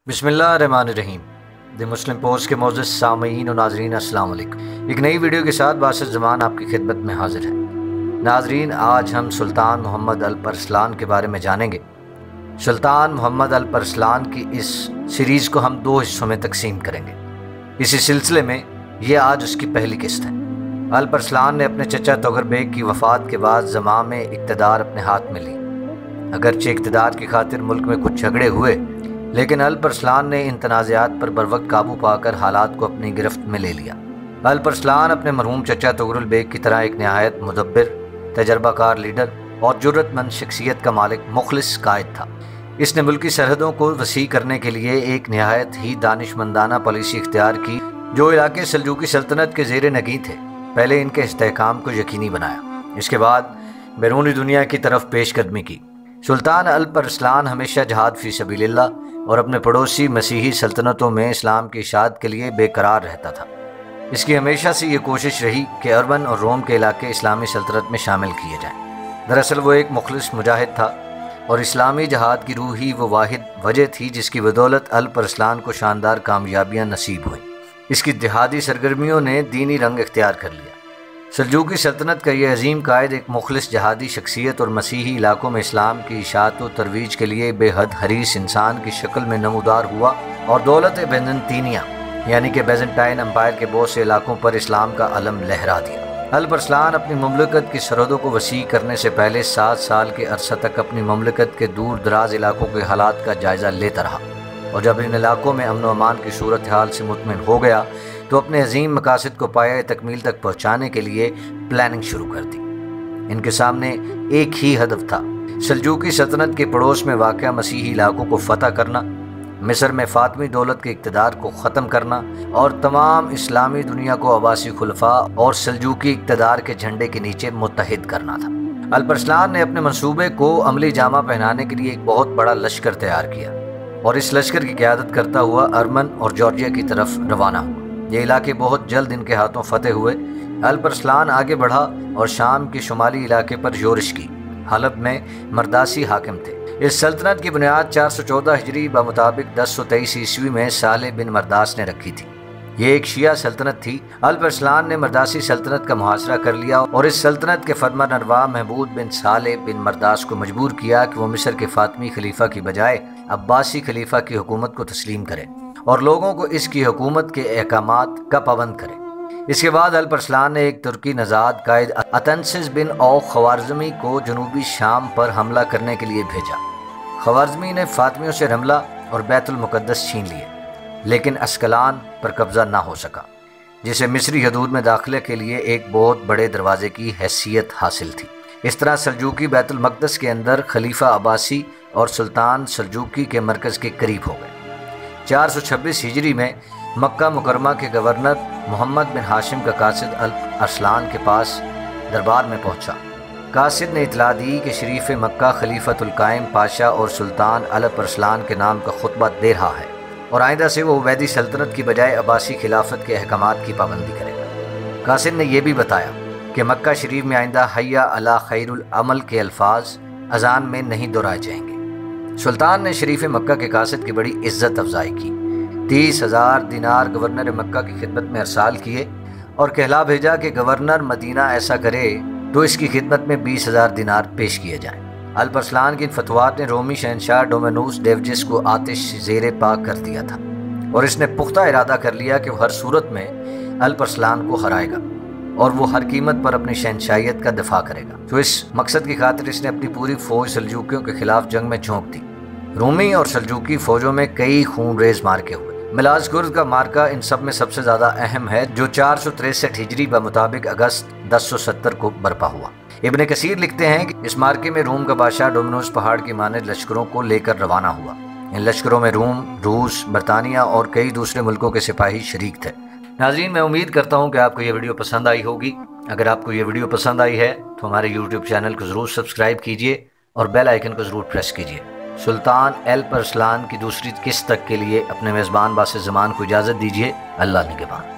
بسم اللہ الرحمن الرحیم۔ دی مسلم پوسٹ کے معزز سامعین و ناظرین السلام علیکم۔ ایک نئی ویڈیو کے ساتھ باسط زمان آپ کی خدمت میں حاضر ہے۔ ناظرین، آج ہم سلطان محمد الپرسلان کے بارے میں جانیں گے۔ سلطان محمد الپرسلان کی اس سیریز کو ہم 2 حصوں میں تقسیم کریں گے۔ اسی سلسلے میں یہ آج اس کی پہلی قسط ہے۔ الپرسلان نے اپنے چچا تغر بیگ کی وفات کے بعد زمام اقتدار اپنے ہاتھ میں لی۔ اگرچہ اقتدار کی خاطر ملک میں کچھ جھگڑے ہوئے، لیکن الپرسلان نے ان تنازعات پر بروقت قابو پا کر حالات کو اپنی گرفت میں لے لیا۔ الپرسلان اپنے مرحوم چچا تغرل بیگ کی طرح ایک نہایت مدبر، تجربہ کار لیڈر اور جرأت مند شخصیت کا مالک مخلص قائد تھا۔ اس نے ملکی سرحدوں کو وسیع کرنے کے لیے ایک نہایت ہی دانشمندانہ پالیسی اختیار کی، جو علاقے سلجوقی سلطنت کے زیر نگیں تھے۔ پہلے ان کے استحکام کو یقینی بنایا، اس کے بعد بیرونی دنیا کی طرف پیش قدمی کی۔ سلطان الپرسلان ہمیشہ جہاد فی سبیل اللہ اور اپنے پڑوسی مسیحی سلطنتوں میں اسلام کی اشاعت کے لیے بے قرار رہتا تھا۔ اس کی ہمیشہ سے یہ کوشش رہی کہ اربن اور روم کے علاقے اسلامی سلطنت میں شامل کیے جائیں۔ دراصل وہ ایک مخلص مجاہد تھا، اور اسلامی جہاد کی روح ہی وہ واحد وجہ تھی جس کی بدولت الپرسلان کو شاندار کامیابیاں نصیب ہوئیں۔ اس کی جہادی سرگرمیوں نے دینی رنگ اختیار کر لیا۔ سلجوقی سلطنت کا یہ عظیم قائد ایک مخلص جہادی شخصیت اور مسیحی علاقوں میں اسلام کی اشاعت و ترویج کے لیے بے حد حریص انسان کی شکل میں نمودار ہوا، اور دولت بیزنطینیہ یعنی کہ بیزنٹائن امپائر کے بہت سے علاقوں پر اسلام کا علم لہرا دیا۔ الپرسلان اپنی مملکت کی سرحدوں کو وسیع کرنے سے پہلے 7 سال کے عرصہ تک اپنی مملکت کے دور دراز علاقوں کے حالات کا جائزہ لیتا رہا، اور جب ان علاقوں میں امن و امان کی صورتحال سے مطمئن ہو گیا تو اپنے عظیم مقاصد کو پایۂ تکمیل تک پہنچانے کے لیے پلاننگ شروع کر دی۔ ان کے سامنے ایک ہی ہدف تھا، سلجوقی سلطنت کے پڑوس میں واقع مسیحی علاقوں کو فتح کرنا، مصر میں فاطمی دولت کے اقتدار کو ختم کرنا، اور تمام اسلامی دنیا کو عباسی خلفاء اور سلجوقی اقتدار کے جھنڈے کے نیچے متحد کرنا تھا۔ الپرسلان نے اپنے منصوبے کو عملی جامہ پہنانے کے لیے ایک بہت بڑا لشکر تیار کیا، اور اس لشکر کی قیادت کرتا ہوا ارمن اور جارجیا کی طرف روانہ ہوا۔ یہ علاقے بہت جلد ان کے ہاتھوں فتح ہوئے۔ الپرسلان آگے بڑھا اور شام کے شمالی علاقے پر یورش کی۔ حلب میں مرداسی حاکم تھے۔ اس سلطنت کی بنیاد 414 ہجری بمطابق 1023 عیسوی میں صالح بن مرداس نے رکھی تھی۔ یہ ایک شیعہ سلطنت تھی۔ الپرسلان نے مرداسی سلطنت کا محاصرہ کر لیا اور اس سلطنت کے فرمانروا محمود بن صالح بن مرداس کو مجبور کیا کہ وہ مصر کے فاطمی خلیفہ کی بجائے عباسی خلیفہ کی حکومت کو تسلیم کرے اور لوگوں کو اس کی حکومت کے احکامات کا پابند کرے۔ اس کے بعد الپرسلان نے ایک ترکی نژاد قائد اتنسس بن اوق خوارزمی کو جنوبی شام پر حملہ کرنے کے لیے بھیجا۔ خوارزمی نے فاطمیوں سے حملہ اور بیت المقدس چھین لیے، لیکن اسکلان پر قبضہ نہ ہو سکا، جسے مصری حدود میں داخلے کے لیے ایک بہت بڑے دروازے کی حیثیت حاصل تھی۔ اس طرح سلجوقی بیت المقدس کے اندر خلیفہ عباسی اور سلطان سلجوقی کے مرکز کے قریب ہو گئے۔ 426 ہجری میں مکہ مکرمہ کے گورنر محمد بن ہاشم کا قاصد الپرسلان کے پاس دربار میں پہنچا۔ قاصد نے اطلاع دی کہ شریف مکہ خلیفۃ القائم پاشا اور سلطان الپرسلان کے نام کا خطبہ دے رہا ہے، اور آئندہ سے وہ عبیدی سلطنت کی بجائے عباسی خلافت کے احکامات کی پابندی کرے گا۔ قاصد نے یہ بھی بتایا کہ مکہ شریف میں آئندہ حی علی خیر العمل کے الفاظ اذان میں نہیں دہرائے جائیں گے۔ سلطان نے شریف مکہ کے قاصد کی بڑی عزت افزائی کی، 30,000 دینار گورنر مکہ کی خدمت میں ارسال کیے، اور کہلا بھیجا کہ گورنر مدینہ ایسا کرے تو اس کی خدمت میں 20,000 دینار پیش کیے جائیں۔ الپرسلان کی ان فتوحات نے رومی شہنشاہ ڈومینوس ڈیوجس کو آتش زیر پاک کر دیا تھا، اور اس نے پختہ ارادہ کر لیا کہ وہ ہر صورت میں الپرسلان کو ہرائے گا اور وہ ہر قیمت پر اپنی شہنشاہیت کا دفاع کرے گا۔ تو اس مقصد کی خاطر اس نے اپنی پوری فوج سلجوقیوں کے خلاف جنگ میں جھونک دی۔ رومی اور سلجوقی فوجوں میں کئی خون ریز مارکے ہوئے۔ ملازگرد کا مارکہ ان سب میں سب سے زیادہ اہم ہے، جو 463 ہجری بمطابق اگست 1070 کو برپا ہوا۔ ابن کثیر لکھتے ہیں کہ اس مارکے میں روم کا بادشاہ ڈومینوس پہاڑ کی مانند لشکروں کو لے کر روانہ ہوا۔ ان لشکروں میں روم، روس، برطانیہ اور کئی دوسرے ملکوں کے سپاہی شریک تھے۔ ناظرین، میں امید کرتا ہوں کہ آپ کو یہ ویڈیو پسند آئی ہوگی۔ اگر آپ کو یہ ویڈیو پسند آئی ہے تو ہمارے یوٹیوب چینل کو ضرور سبسکرائب کیجیے اور بیل آئیکن کو ضرور پریس کیجیے۔ سلطان الپرسلان کی دوسری قسط تک کے لیے اپنے میزبان باسط زمان کو اجازت دیجیے۔ اللہ نگہبان۔